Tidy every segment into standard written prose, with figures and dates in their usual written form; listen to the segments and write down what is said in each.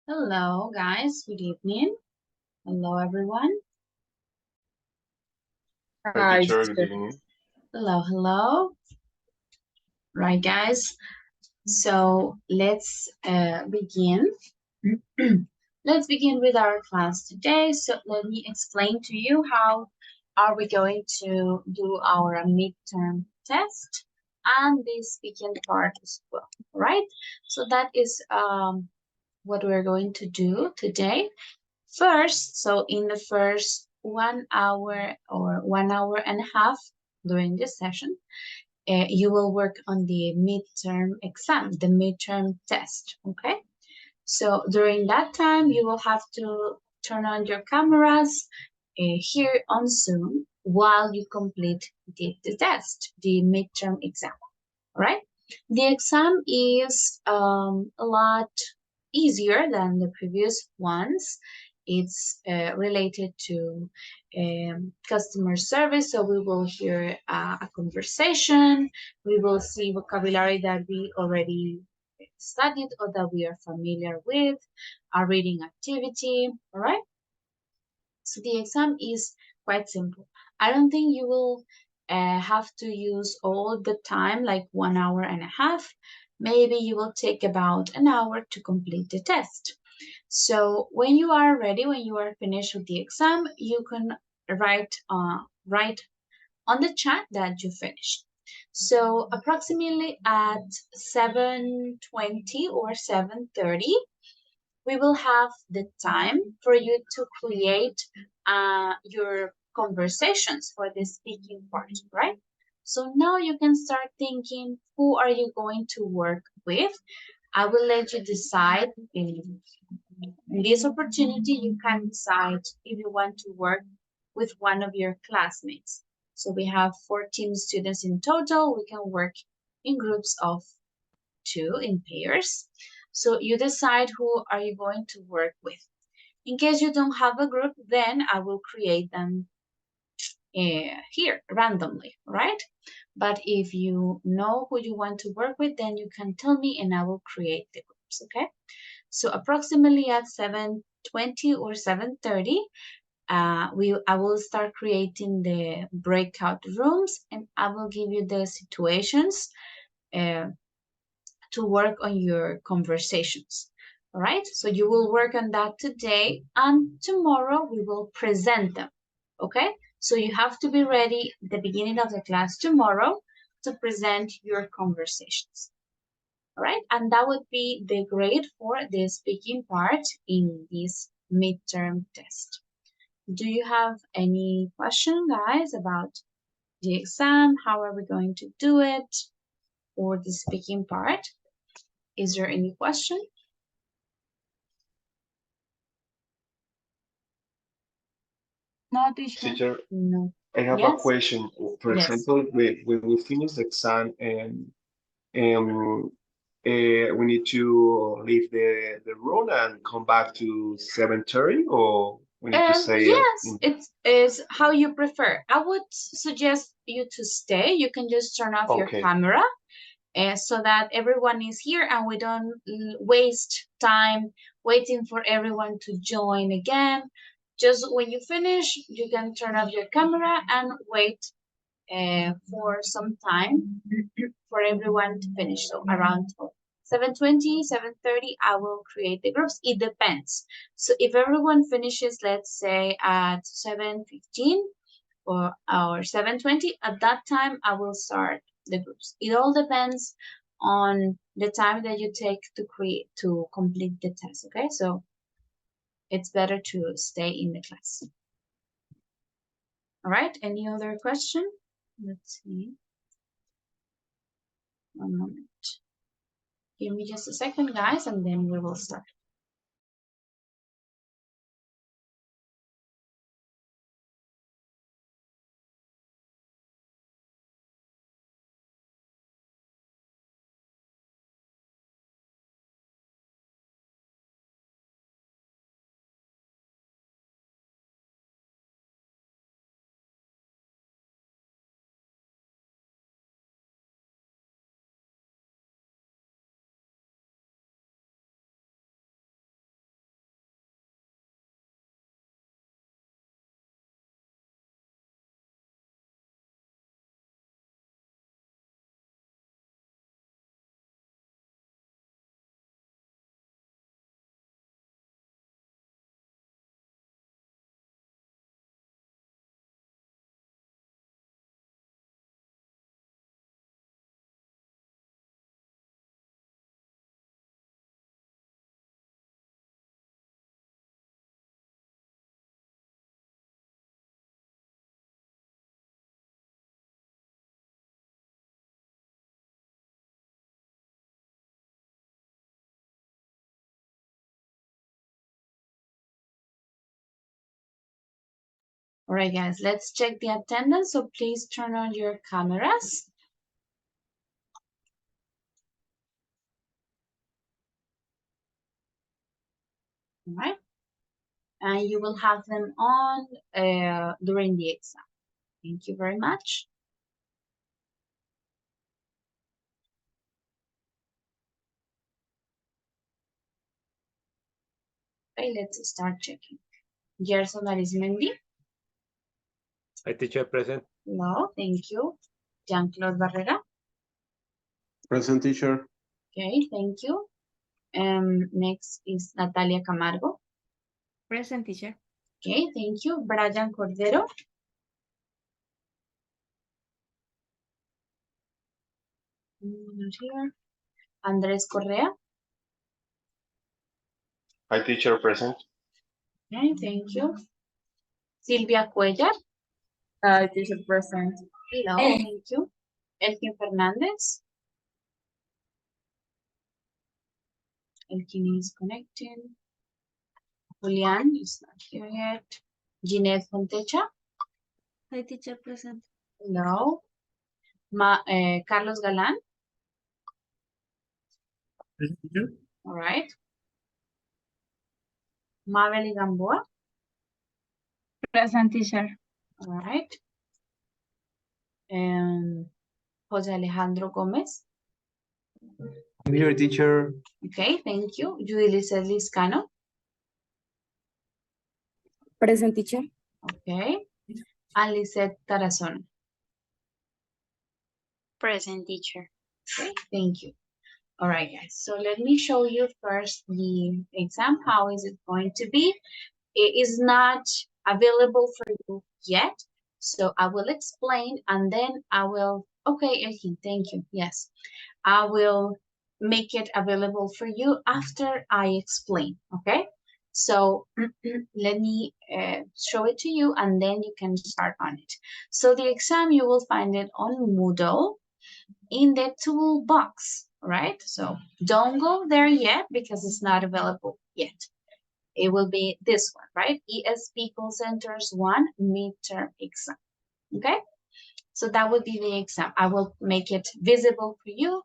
Hello, guys. Good evening. Hello, everyone. Hi, Hi, teacher. Good teacher. evening. Hello. Right, guys. So let's begin. Let's begin with our class today. So let me explain to you how are we going to do our midterm test and the speaking part as well. All right. So that is what we're going to do today. First, so in the first 1 hour or 1 hour and a half during this session, you will work on the midterm exam, the midterm test, okay? So during that time, you will have to turn on your cameras here on Zoom while you complete the test, the midterm exam, all right? The exam is a lot easier than the previous ones. It's related to customer service, so we will hear a conversation. We will see vocabulary that we already studied or that we are familiar with, a reading activity, all right? So the exam is quite simple. I don't think you will have to use all the time, like 1 hour and a half. Maybe you will take about an hour to complete the test. So when you are ready, when you are finished with the exam, you can write on the chat that you finished. So approximately at 7:20 or 7:30, we will have the time for you to create your conversations for the speaking part, right? So now you can start thinking, who are you going to work with? I will let you decide. In this opportunity, you can decide if you want to work with one of your classmates. So we have 14 students in total. We can work in groups of two in pairs. So you decide who are you going to work with. In case you don't have a group, then I will create them here randomly, right? But if you know who you want to work with, then you can tell me and I will create the groups, okay? So approximately at 7:20 or 7:30, I will start creating the breakout rooms and I will give you the situations uh, to work on your conversations. All right, so you will work on that today and tomorrow we will present them. Okay, so you have to be ready at the beginning of the class tomorrow to present your conversations. All right, and that would be the grade for the speaking part in this midterm test. Do you have any question, guys, about the exam? How are we going to do it? Or the speaking part? Is there any question? No, teacher. Teacher, No. I have a Yes? question. For Yes. example, when we finish the exam and we need to leave the room and come back to 7:30, or we need to say Yes, it is how you prefer. I would suggest you to stay. You can just turn off your okay, camera so that everyone is here and we don't waste time waiting for everyone to join again. Just when you finish, you can turn off your camera and wait for some time for everyone to finish. So around 7:20, 7:30, I will create the groups. It depends. So if everyone finishes, let's say at 7:15 or 7:20, at that time I will start the groups. It all depends on the time that you take to complete the test. Okay, so it's better to stay in the class. All right. Any other question? Let's see. One moment. Give me just a second, guys, and then we will start. All right, guys, let's check the attendance. So please turn on your cameras. All right. And you will have them on during the exam. Thank you very much. Okay, let's start checking. Gerson Arismendi. Hi, teacher, present. No, thank you. Jean-Claude Barrera. Present, teacher. Okay, thank you. Next is Natalia Camargo. Present, teacher. Okay, thank you. Brian Cordero. Not here. Andres Correa. Hi, teacher, present. Okay, thank you. Silvia Cuellar. Teacher, present. Hello, thank you. Elkin Fernandez. Elkin is connecting. Julian is not here yet. Ginette Fontecha. Hi, teacher, present. Hello. Carlos Galan. Present, teacher. All right. Mabel Gamboa. Present, teacher. All right. Jose Alejandro Gomez. I'm here, teacher. Okay, thank you. Judilicet Liscano. Present, teacher. Okay. And Lisette Tarazona. Present, teacher. Okay, thank you. All right, guys. So let me show you first the exam. How is it going to be? It is not available for you yet. So I will explain and then I will, okay, Elkin, thank you. Yes, I will make it available for you after I explain, okay? So let me show it to you and then you can start on it. So the exam, you will find it on Moodle in the toolbox, right? So don't go there yet because it's not available yet. It will be this one, right? ESP Call Centers 1 midterm exam, okay? So that would be the exam. I will make it visible for you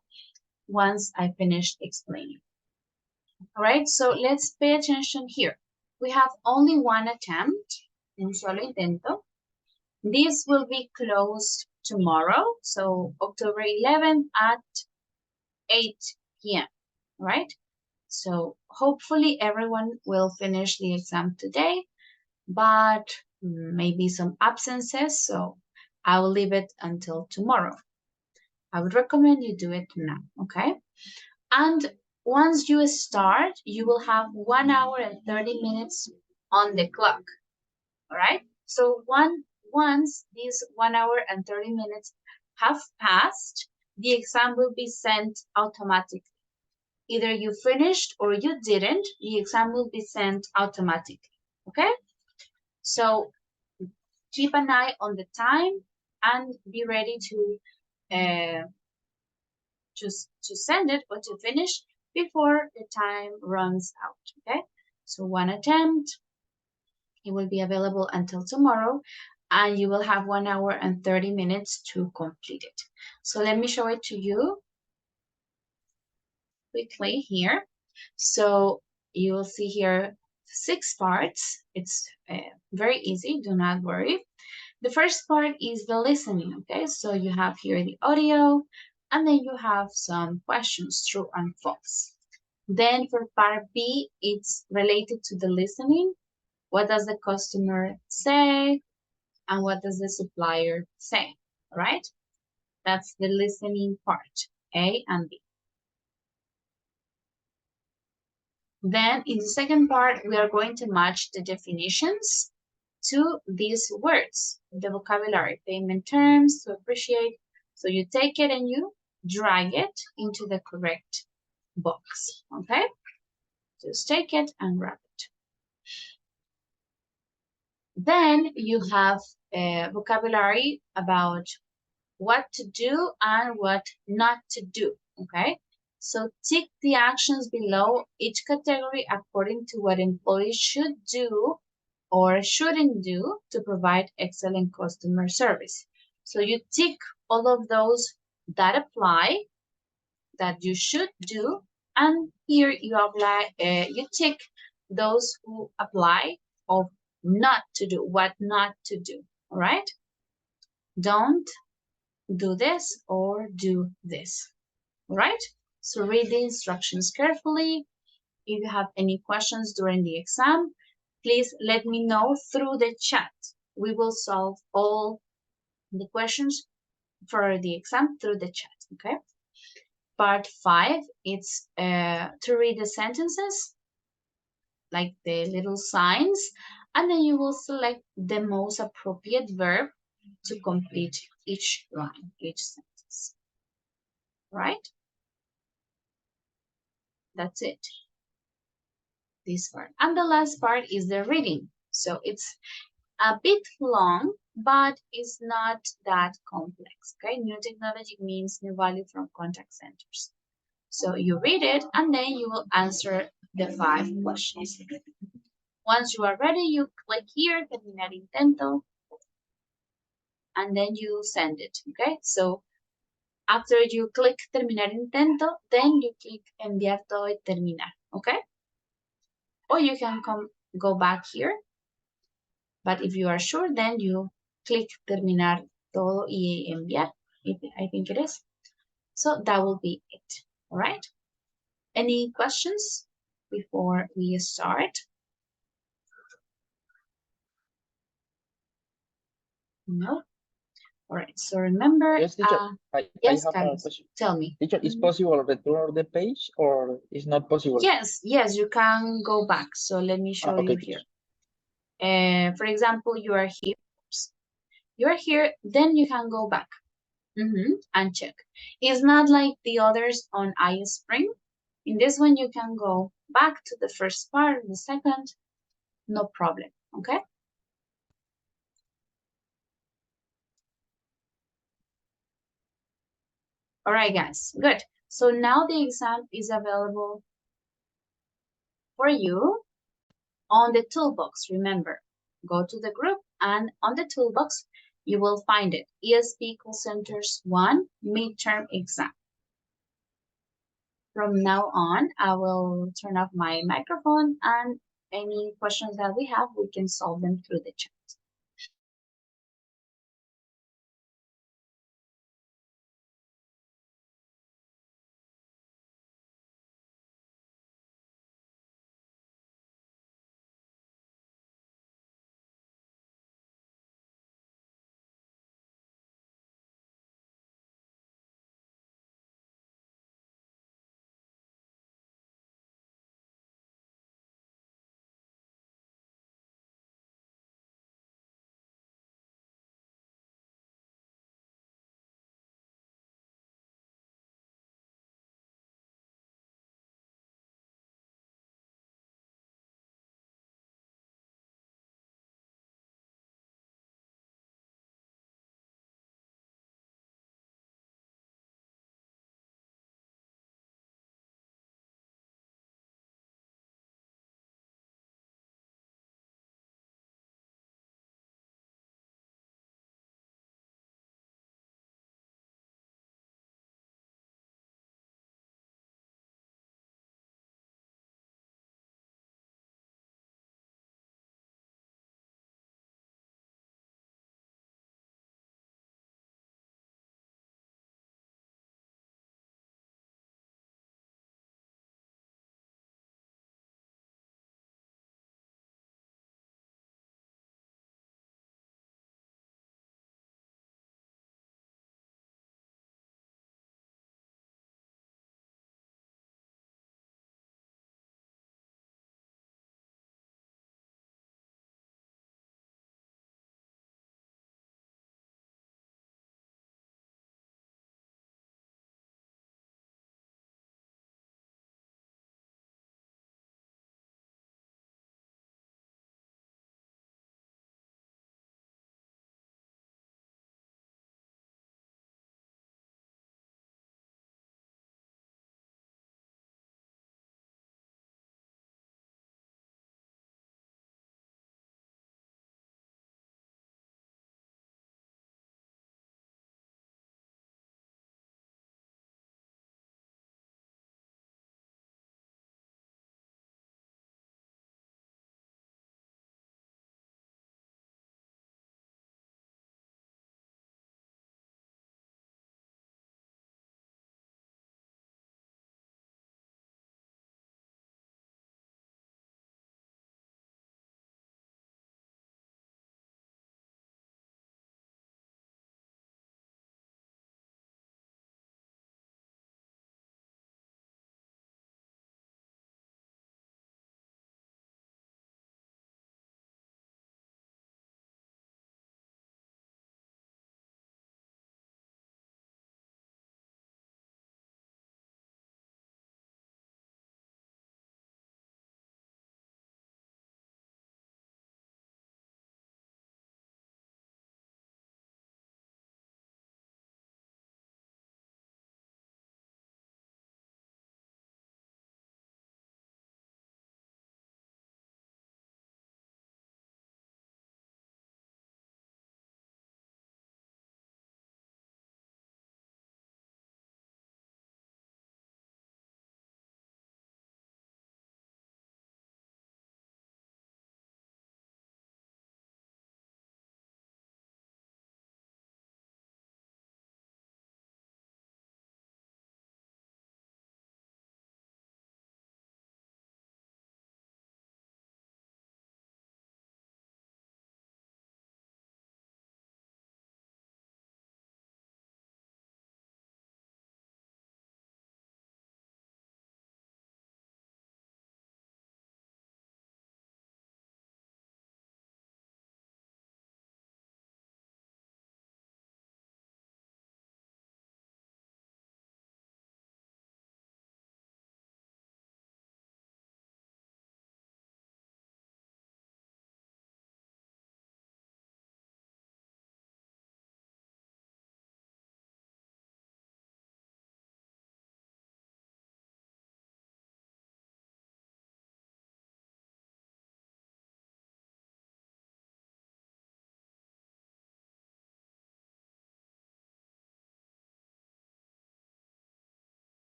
once I finish explaining. All right, so let's pay attention here. We have only one attempt, un solo intento. This will be closed tomorrow, so October 11th at 8 p.m., right? So hopefully everyone will finish the exam today, but maybe some absences, so I will leave it until tomorrow. I would recommend you do it now, okay? And once you start, you will have 1 hour and 30 minutes on the clock, all right? So once these 1 hour and 30 minutes have passed, the exam will be sent automatically. Either you finished or you didn't, the exam will be sent automatically, okay? So keep an eye on the time and be ready to send it or to finish before the time runs out, okay? So one attempt, it will be available until tomorrow, and you will have 1 hour and 30 minutes to complete it. So let me show it to you quickly here. So you will see here 6 parts. It's very easy, do not worry. The first part is the listening, okay? So you have here the audio, and then you have some questions, true and false. Then for part B, it's related to the listening. What does the customer say? And what does the supplier say, all right? That's the listening part, A and B. Then in the second part, we are going to match the definitions to these words, the vocabulary, payment terms, to appreciate. So you take it and you drag it into the correct box, okay? Just take it and grab it. Then you have a vocabulary about what to do and what not to do, okay? So tick the actions below each category according to what employees should do or shouldn't do to provide excellent customer service. So you tick all of those that apply, that you should do, and here you apply, you tick those who apply of not to do, what not to do, all right? Don't do this or do this, all right? So read the instructions carefully. If you have any questions during the exam, please let me know through the chat. We will solve all the questions for the exam through the chat, okay? Part 5, it's to read the sentences, like the little signs, and then you will select the most appropriate verb to complete each line, each sentence, right? That's it, this part. And the last part is the reading. So it's a bit long, but it's not that complex, okay? New technology means new value from contact centers. So you read it, and then you will answer the 5 questions. Once you are ready, you click here, terminar intento, and then you send it, okay? So after you click terminar intento, then you click enviar todo y terminar, okay? Or you can go back here, but if you are sure, then you click terminar todo y enviar, I think it is. So that will be it, all right? Any questions before we start? No? All right, so remember, Yes, teacher. yes, I have a Carlos, question. tell me. Teacher, is possible return the page or is not possible? Yes, you can go back. So let me show Okay, you here. For example, you are here. You are here, then you can go back and check. It's not like the others on iSpring. In this one, you can go back to the first part, the second, no problem, okay? All right, guys, good. So now the exam is available for you on the toolbox. Remember, go to the group, and on the toolbox, you will find it. ESP Call Centers 1 midterm exam. From now on, I will turn off my microphone, and any questions that we have, we can solve them through the chat.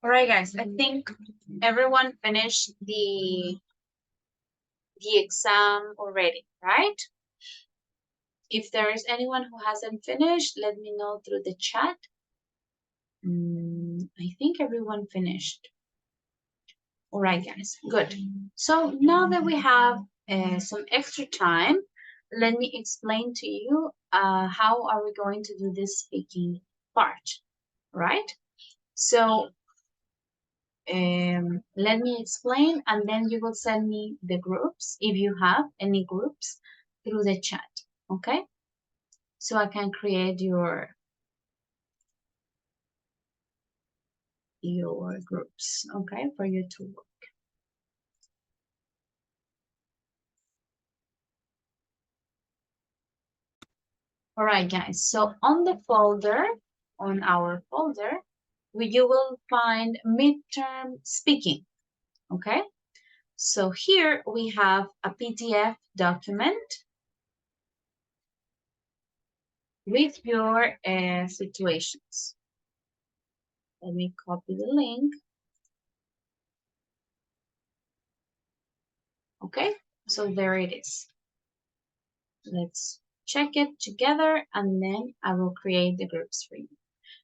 All right, guys, I think everyone finished the exam already, right? If there is anyone who hasn't finished, let me know through the chat. I think everyone finished. All right, guys, good. So now that we have some extra time, let me explain to you how are we going to do this speaking part, right? So let me explain, and then you will send me the groups, if you have any groups, through the chat, okay? So I can create your groups, okay, for you to work. All right, guys, so on the folder, on our folder, you will find midterm speaking, okay? So here we have a PDF document with your situations. Let me copy the link. Okay, so there it is. Let's check it together and then I will create the groups for you.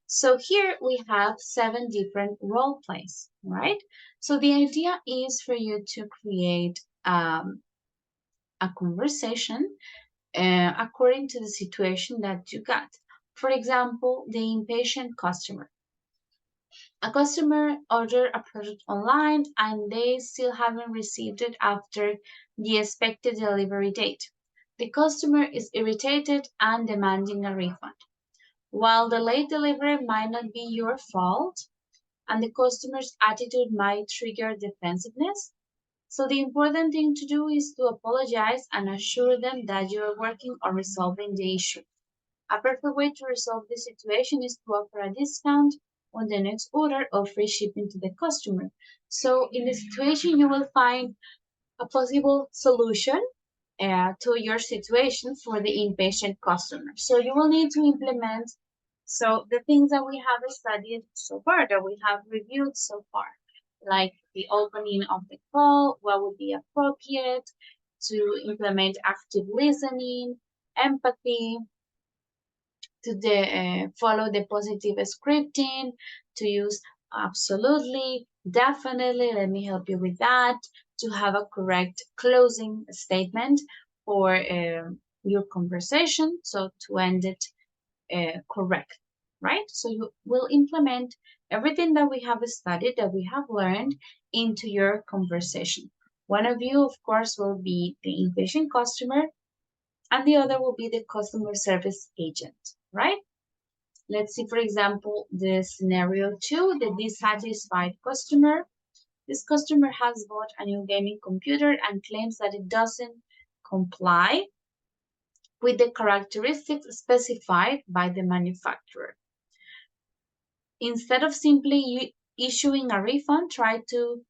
So here we have 7 different role plays, right? So the idea is for you to create a conversation according to the situation that you got. For example, the impatient customer. A customer ordered a product online and they still haven't received it after the expected delivery date. The customer is irritated and demanding a refund. While the late delivery might not be your fault and the customer's attitude might trigger defensiveness, so the important thing to do is to apologize and assure them that you are working on resolving the issue. A perfect way to resolve this situation is to offer a discount on the next order or free shipping to the customer. So in the situation, you will find a possible solution to your situation for the impatient customer. So you will need to implement the things that we have studied so far, that we have reviewed so far, like the opening of the call, what would be appropriate to implement active listening, empathy, to follow the positive scripting, to use absolutely, definitely, let me help you with that, to have a correct closing statement for your conversation, so to end it correct, right? So you will implement everything that we have studied, that we have learned into your conversation. One of you, of course, will be the impatient customer, and the other will be the customer service agent, right? Let's see, for example, the scenario 2, the dissatisfied customer. This customer has bought a new gaming computer and claims that it doesn't comply with the characteristics specified by the manufacturer. Instead of simply issuing a refund, try to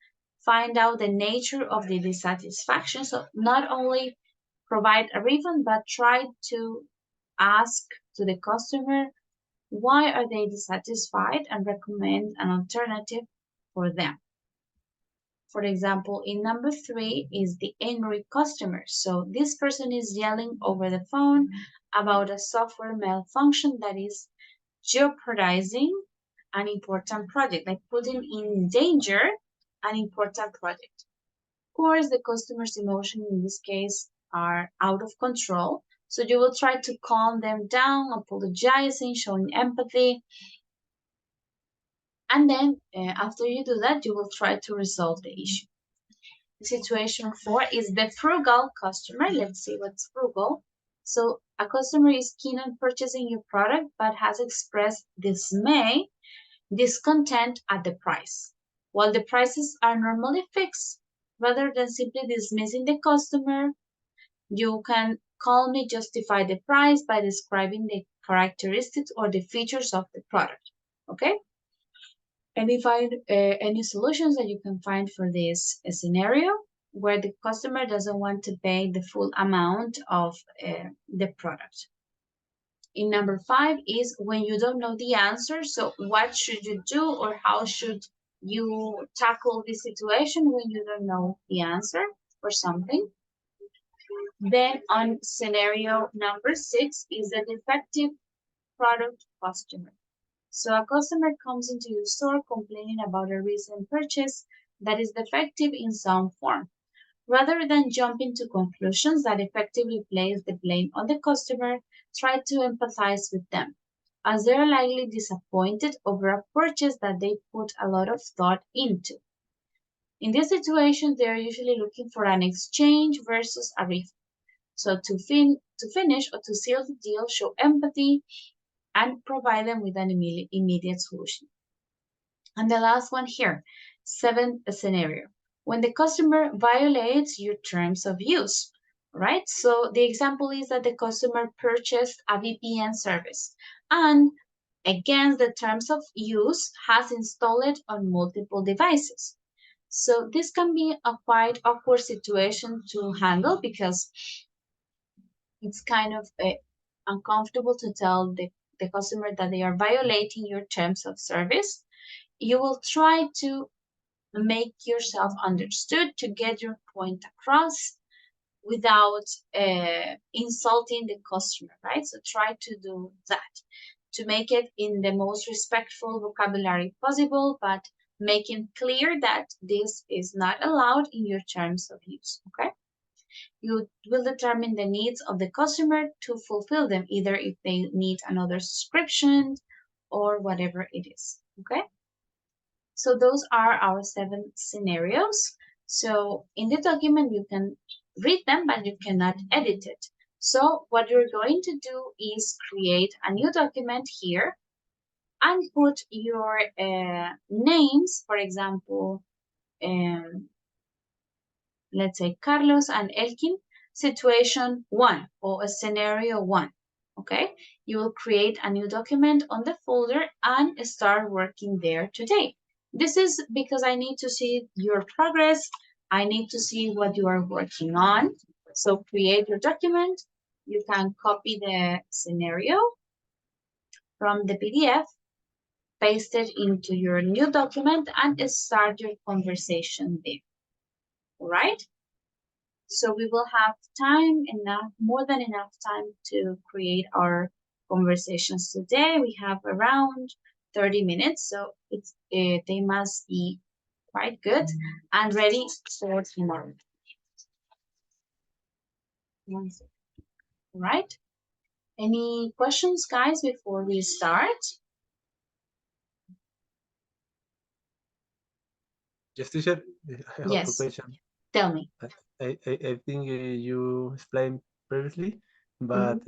find out the nature of the dissatisfaction. So not only provide a refund, but try to ask to the customer why are they dissatisfied and recommend an alternative for them. For example, in number 3 is the angry customer. So this person is yelling over the phone about a software malfunction that is jeopardizing an important project, like putting in danger an important project. Of course, the customer's emotions in this case are out of control. So you will try to calm them down, apologizing, showing empathy. And then after you do that, you will try to resolve the issue. Situation 4 is the frugal customer. Let's see what's frugal. So a customer is keen on purchasing your product, but has expressed discontent at the price. While the prices are normally fixed, rather than simply dismissing the customer, you can calmly justify the price by describing the characteristics or the features of the product, okay? And find any solutions that you can find for this scenario where the customer doesn't want to pay the full amount of the product. In number 5 is when you don't know the answer, so what should you do or how should you tackle the situation when you don't know the answer or something. Then on scenario number 6 is a defective product customer. So a customer comes into your store complaining about a recent purchase that is defective in some form. Rather than jumping to conclusions that effectively place the blame on the customer, try to empathize with them, as they are likely disappointed over a purchase that they put a lot of thought into. In this situation, they are usually looking for an exchange versus a refund. So to finish or to seal the deal, show empathy and provide them with an immediate solution. And the last one here, 7th scenario, when the customer violates your terms of use, right? So the example is that the customer purchased a VPN service and against the terms of use has installed it on multiple devices. So this can be a quite awkward situation to handle because it's kind of uncomfortable to tell the customer that they are violating your terms of service. You will try to make yourself understood to get your point across without insulting the customer, right? So try to do that, to make it in the most respectful vocabulary possible, but making clear that this is not allowed in your terms of use, okay? You will determine the needs of the customer to fulfill them, either if they need another subscription or whatever it is, okay? So those are our 7 scenarios. So in the document, you can read them, but you cannot edit it. So what you're going to do is create a new document here and put your names, for example, let's say Carlos and Elkin, situation 1 or a scenario 1, okay? You will create a new document on the folder and start working there today. This is because I need to see your progress. I need to see what you are working on. So create your document. You can copy the scenario from the PDF, paste it into your new document, and start your conversation there. All right? So we will have time enough, more than enough time to create our conversations today. We have around 30 minutes, so they must be quite good and ready for tomorrow. All right? Any questions, guys, before we start? Yes, teacher. I have Yes. a question. Tell me. I think you explained previously, but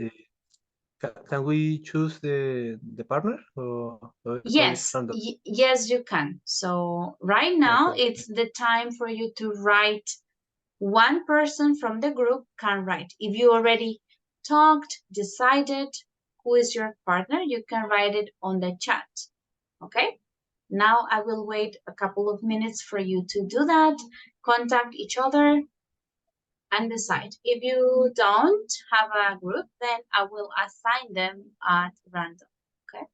can we choose the partner or Yes, it's random? yes, you can. So right now Okay. it's the time for you to write. One person from the group can write. If you already talked, decided who is your partner, you can write it on the chat. Okay? Now I will wait a couple of minutes for you to do that, contact each other, and decide. If you don't have a group, then I will assign them at random. Okay?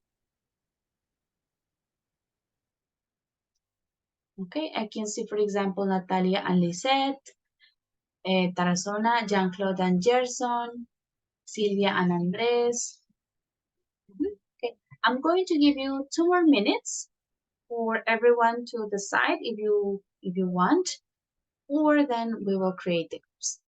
Okay, I can see, for example, Natalia and Lisette, Tarazona, Jean-Claude and Gerson, Silvia and Andres. Okay, I'm going to give you 2 more minutes for everyone to decide if you want, or then we will create the groups.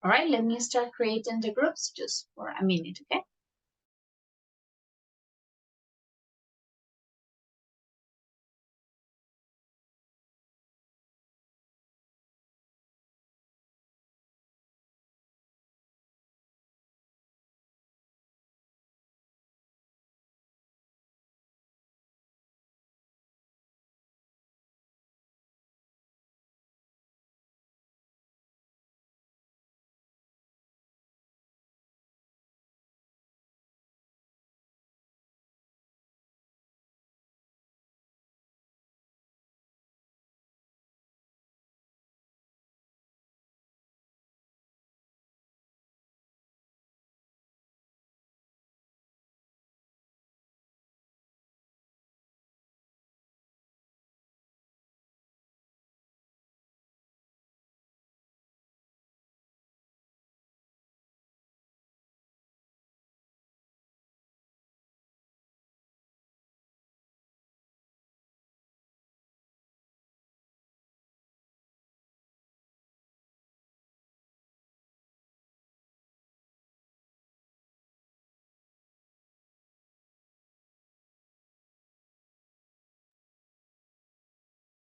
All right, let me start creating the groups just for a minute, okay?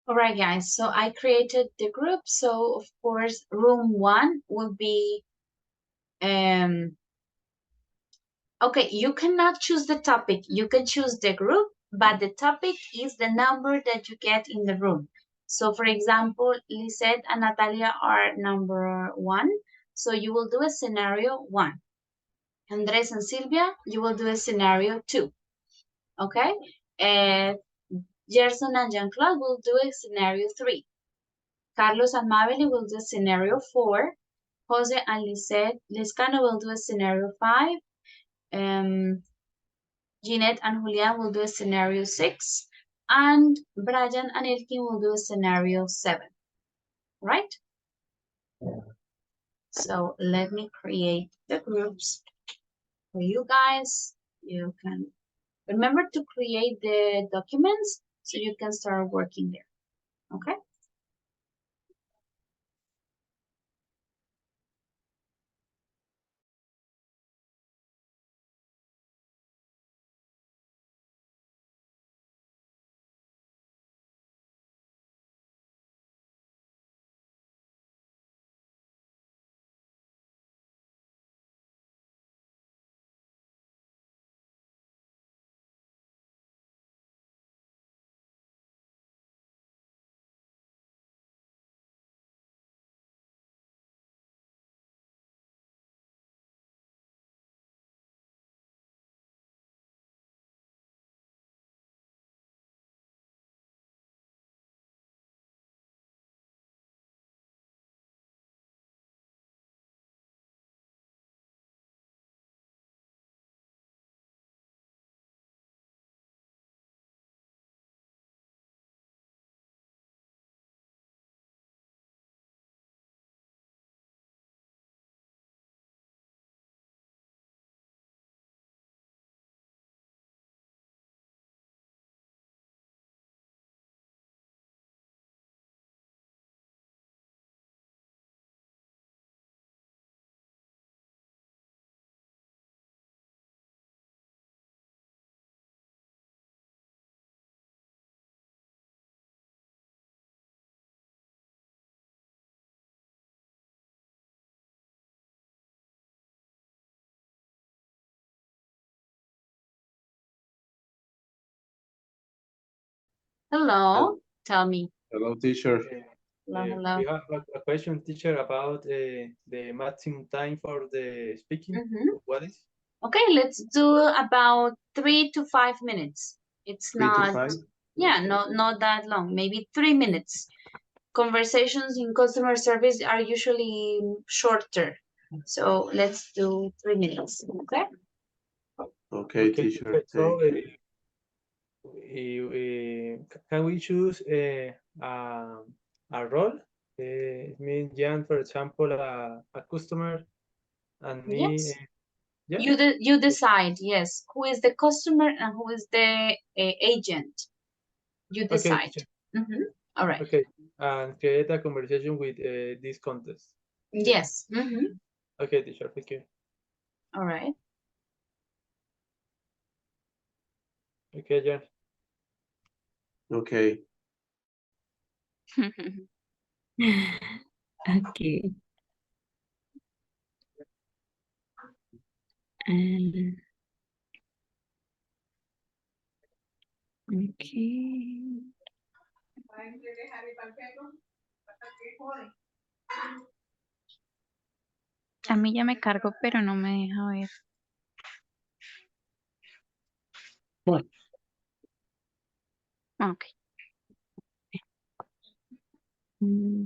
All right, guys, so I created the group. So of course, room 1 will be, okay, you cannot choose the topic. You can choose the group, but the topic is the number that you get in the room. So for example, Lisette and Natalia are number 1. So you will do a scenario 1. Andres and Silvia, you will do a scenario 2. Okay? And Gerson and Jean-Claude will do a scenario 3. Carlos and Mabel will do a scenario 4. Jose and Lisette Lescano will do a scenario 5. Jeanette and Julian will do a scenario 6. And Brian and Elkin will do a scenario 7. Right? So let me create the groups for you guys. You can remember to create the documents so you can start working there. Okay? Hello. Tell me. Hello, teacher. Hello. We have a question, teacher, about the maximum time for the speaking. Mhm. What is? Okay, let's do about 3 to 5 minutes. It's 3 to not, 5? yeah, not that long, maybe 3 minutes. Conversations in customer service are usually shorter. So let's do 3 minutes, okay? Okay, teacher. Okay, so Thank you. can we choose a role? It means Jan, for example, a customer, and me. Yes. Yeah. You decide, yes, who is the customer and who is the agent. You Okay, decide. teacher. All right. Okay, and create a conversation with this contest. Yes. Okay, teacher, thank you. All right. Okay, Jan. Okay. Okay. Um, okay. A mí ya me cargo, pero no me deja ver. Ok. Mm,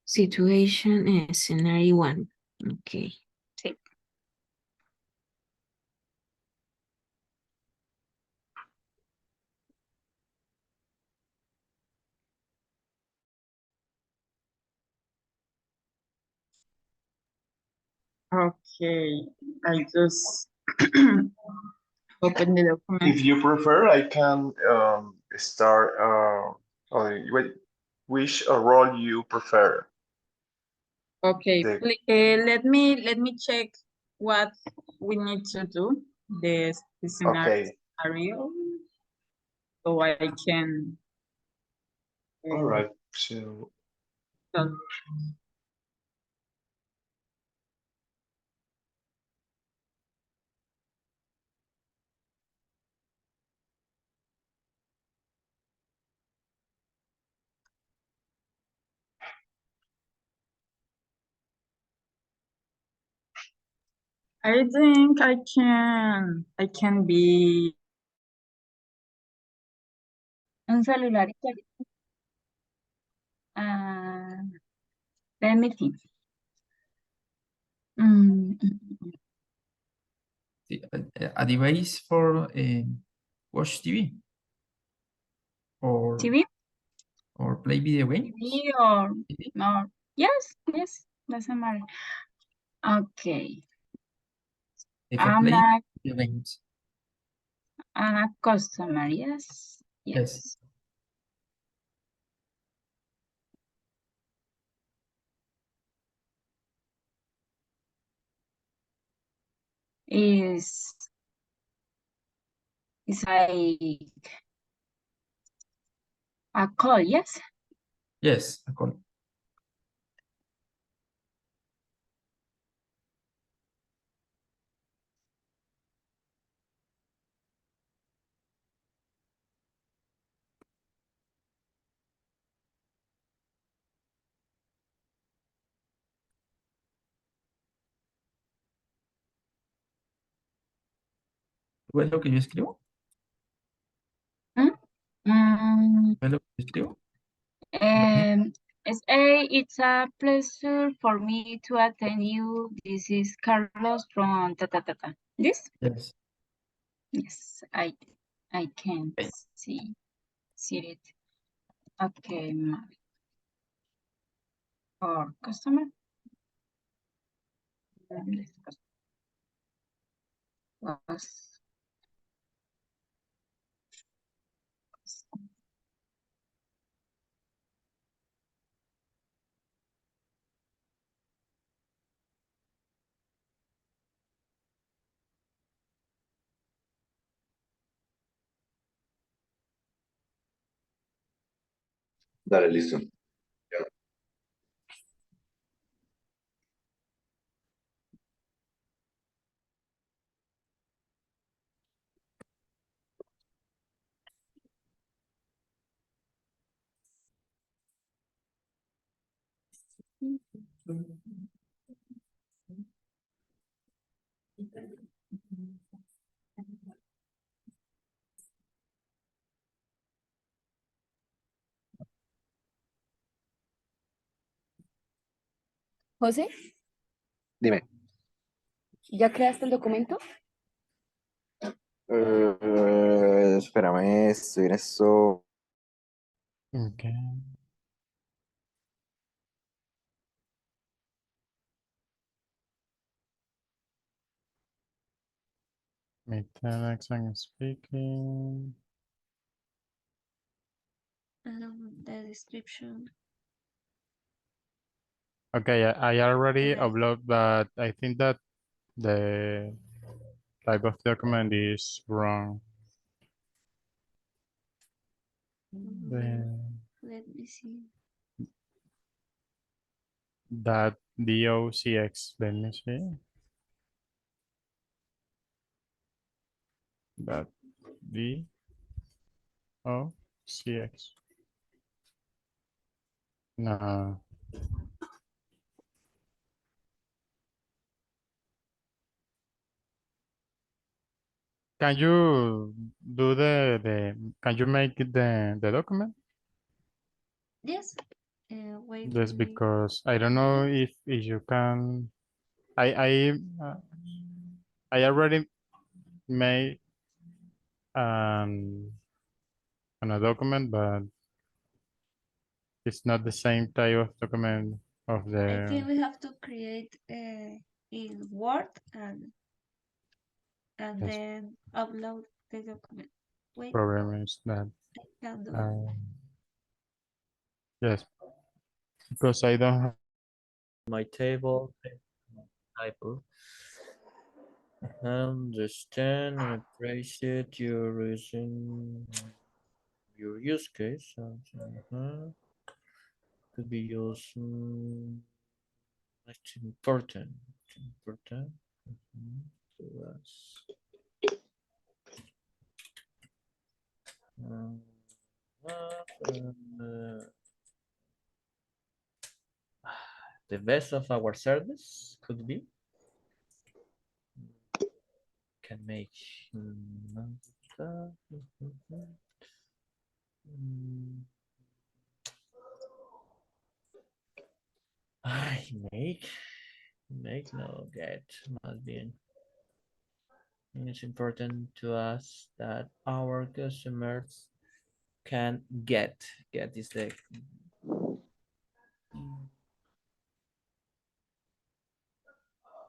Situation scenario 1. Okay. Sí. Okay, I just open the document. If you prefer, I can start. Which role you prefer? Okay, The- let me check what we need to do. The Okay. scenario, so I can. All right. So So, I think I can be. Un celular. Ah, let me think. Mm, a device for watch TV or TV? or play video games. TV or TV? no? Yes, doesn't matter. Okay. If I I'm play a, video games. I'm a customer, yes. Yes. Is a call, yes? Yes, a call. ¿Ves lo que yo escribo? Mm, ¿Ves lo que yo escribo? it's a pleasure for me to attend you. This is Carlos from ta ta ta ta. This? Yes. Yes, I can Okay. see it. Okay, for customer. Was Dale, listo. José, Dime. ¿ya creaste el documento? Espérame, estoy en eso. Okay. Mechanics and speaking. The description. Okay, I already Okay. upload, but I think that the type of document is wrong. The, Let me see. that docx, let me see. That docx. No. Can you do can you make the document? Yes. Wait. Just because I don't know if you can. Uh, I already made a document, but it's not the same type of document of I think the we have to create in Word and Yes. then upload the document. Wait, problem is that I can do it. yes, because I don't have My table, typo. Understand and appreciate your reason, your use case. Could be used. It's important. It's important. So that's, the best of our service could be can make I make no get must be. It's important to us that our customers can get is the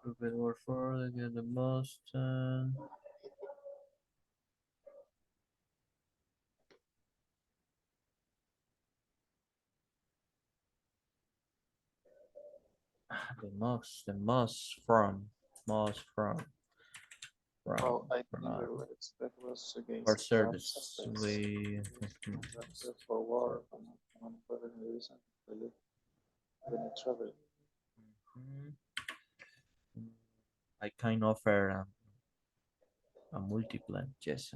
prove word for get the most the most from Well, I think from the words that was against our the service substance, we just for war, and for any reason, really, when you travel. I can offer a multi-plan, yes.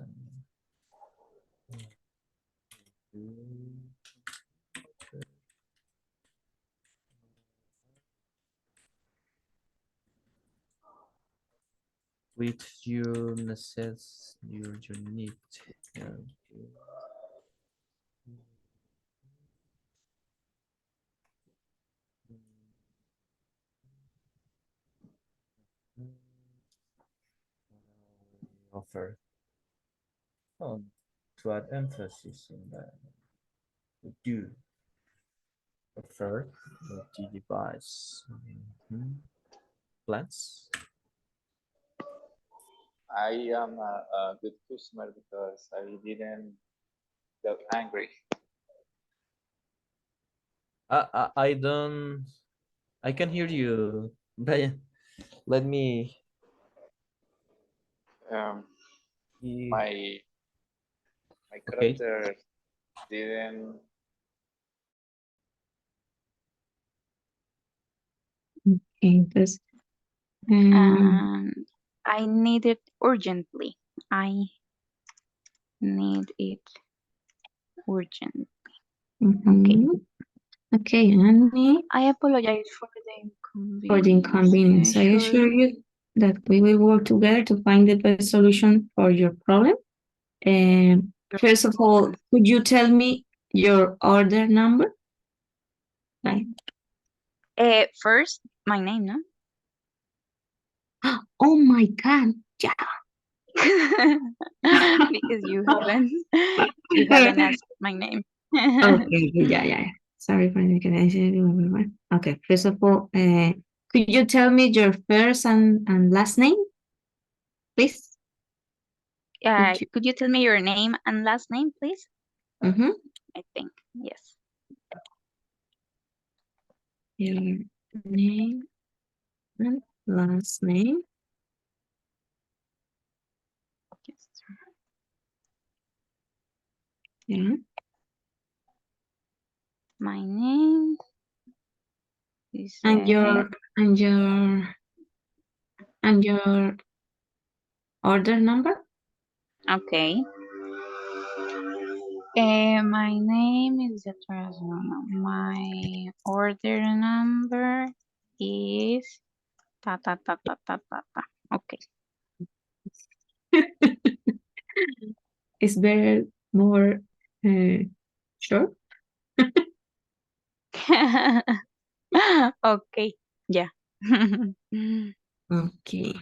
With your necess your need. Offer to add emphasis in that we do offer multi-device plans. I am a good customer because I didn't get angry. I don't. I can hear you, Brian. Let me. My Okay. character didn't. Okay, pues, I need it urgently. I need it urgent. Okay, Annie, I apologize for the inconvenience. I assure you that we will work together to find the best solution for your problem. First of all, could you tell me your order number? Right. First, my name, no? Oh my God, yeah. Because you haven't asked my name. Okay, yeah. Sorry for the inconvenience. Okay, first of all, could you tell me your first and last name, please? Thank you. Could you tell me your name and last name, please? Mm-hmm. I think, yes. Your name and last name. Yeah. My name is And your order number. okay. My name is the first one. My order number is ta ta ta ta ta ta ta. Okay. It's very more short. Okay. Yeah. Okay.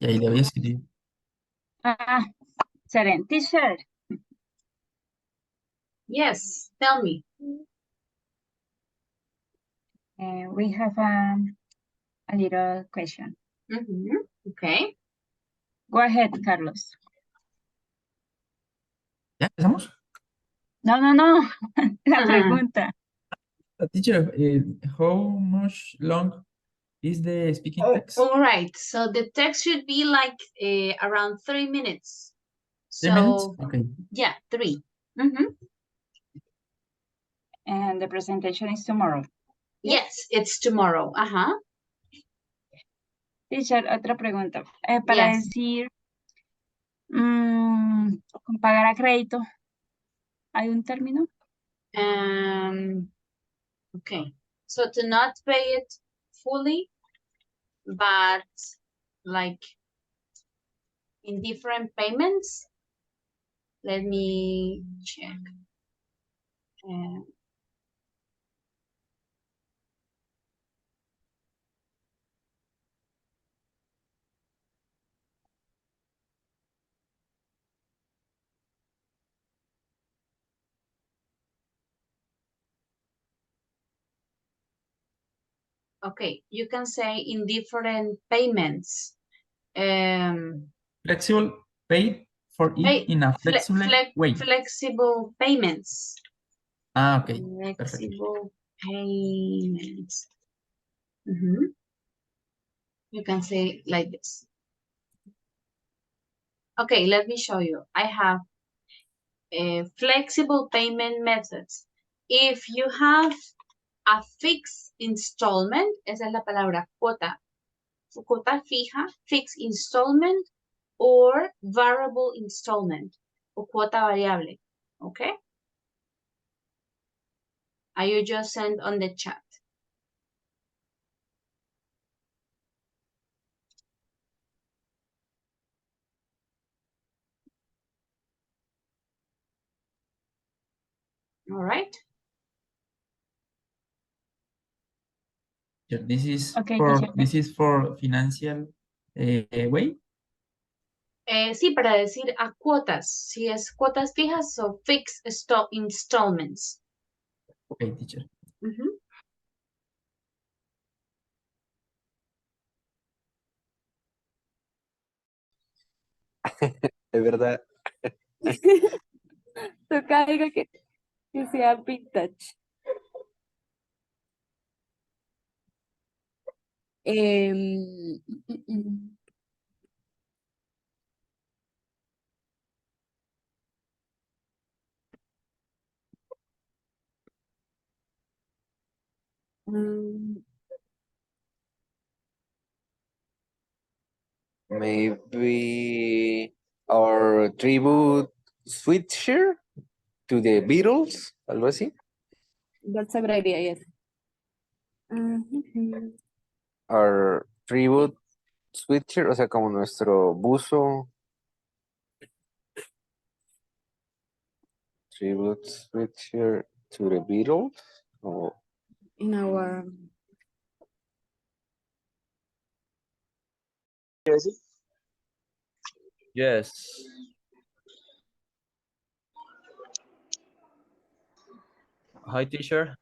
Y ahí le voy a escribir. Seren, teacher. Yes, tell me. We have a little question. Okay. Go ahead, Carlos. ¿Ya empezamos? No. La pregunta. Teacher, how much long is the speaking text? All right. So the text should be like around 3 minutes. 3 minutes? So Okay. yeah, 3. And the presentation is tomorrow. Yes, it's tomorrow. Teacher, otra pregunta. Para Yes. decir pagar a crédito, ¿hay un término? Okay, so to not pay it fully, but like in different payments. Let me check. Okay, you can say in different payments. Flexible paid for it in a flexible way. Flexible payments. Ah, okay. Perfect. Flexible payments. Mhm. You can say like this. Okay, let me show you. I have flexible payment methods. If you have a fixed installment, esa es la palabra cuota, cuota fija, fixed installment, or variable installment, o cuota variable, okay? You just send on the chat. All right. This is Okay, for teacher. financial way. Sí, para decir a cuotas. Si es cuotas fijas o fixed installments. Okay, teacher. Es verdad. Toca algo que sea vintage. Maybe our tribute switcher to the Beatles, algo así. That's a good idea, yes. Our tribute switcher, o sea, como nuestro buzo. Tribute switcher to the Beatles. O In our Yes. Hi, teacher.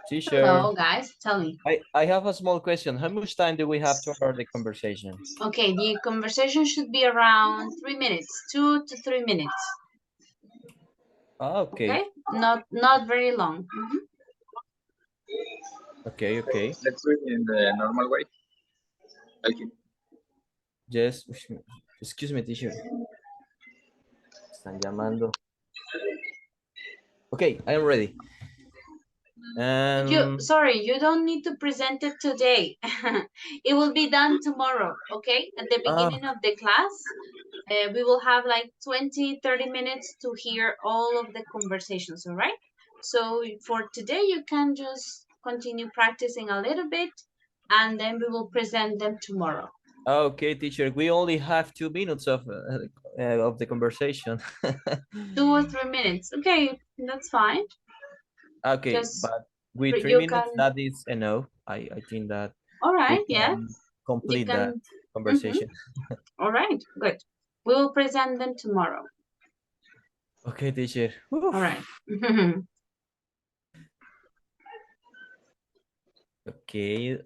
Teacher. Hello, guys. Tell me. I have a small question. How much time do we have to start the conversation? Okay, the conversation should be around 3 minutes, 2 to 3 minutes. Okay. Okay, not very long. Okay. Let's do it in the normal way. Okay. Yes. Excuse me, teacher. Están llamando. Okay, I am ready. Sorry, you don't need to present it today. It will be done tomorrow, okay? At the beginning of the class, we will have like 20, 30 minutes to hear all of the conversations, all right? So for today, you can just continue practicing a little bit, and then we will present them tomorrow. Okay, teacher, we only have 2 minutes of the conversation. 2 or 3 minutes. Okay, that's fine. Okay, Just but with 3 minutes, that is enough. I think that all right, we can complete that conversation. All right, good. We will present them tomorrow. Okay, teacher. All right. Okay.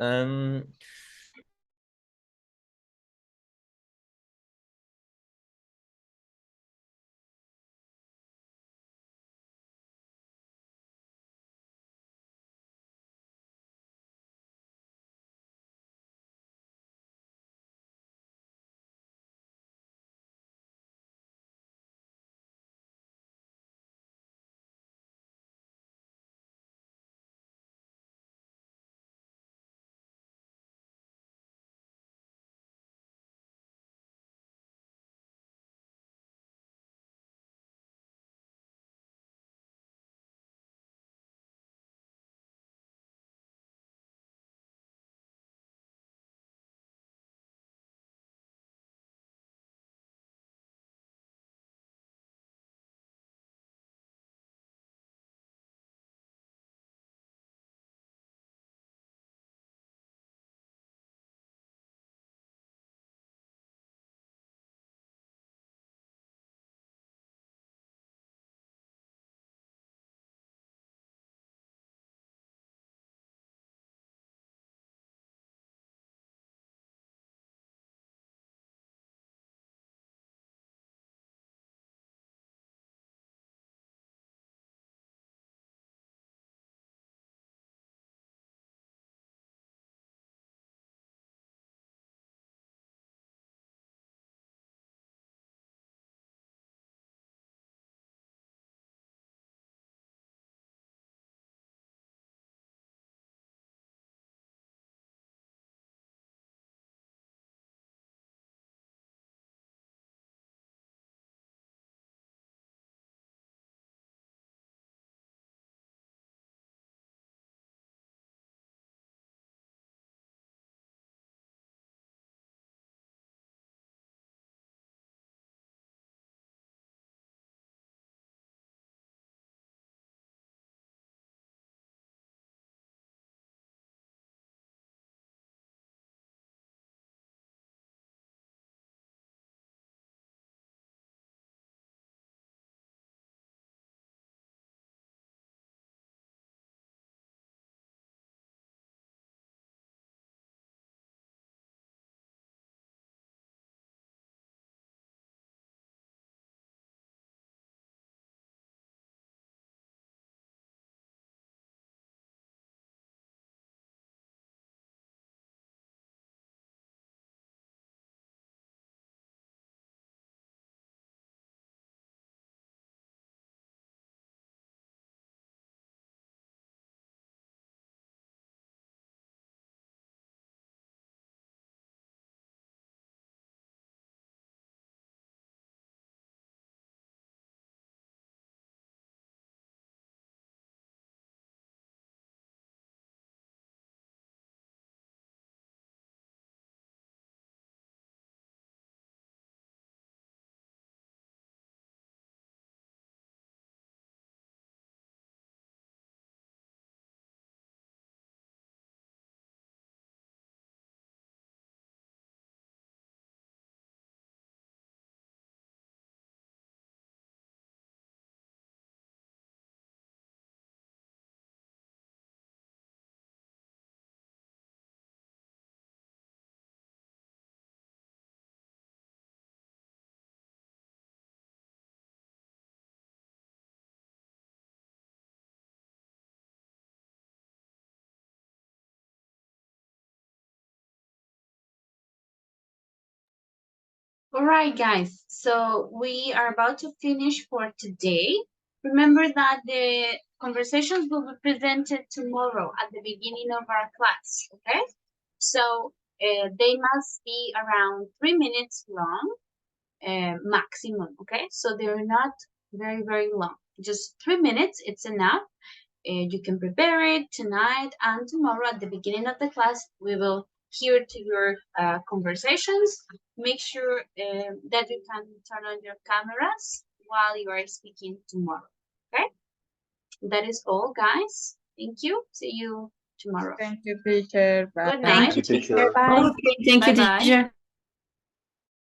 All right, guys. So we are about to finish for today. Remember that the conversations will be presented tomorrow at the beginning of our class, okay? So they must be around 3 minutes long, maximum, okay? So they're not very, very long. Just 3 minutes, it's enough. You can prepare it tonight and tomorrow at the beginning of the class. We will hear to your conversations. Make sure that you can turn on your cameras while you are speaking tomorrow. Okay? That is all, guys. Thank you. See you tomorrow. Thank you, teacher. Bye. Good night. Thank you, teacher. Bye. Bye-bye.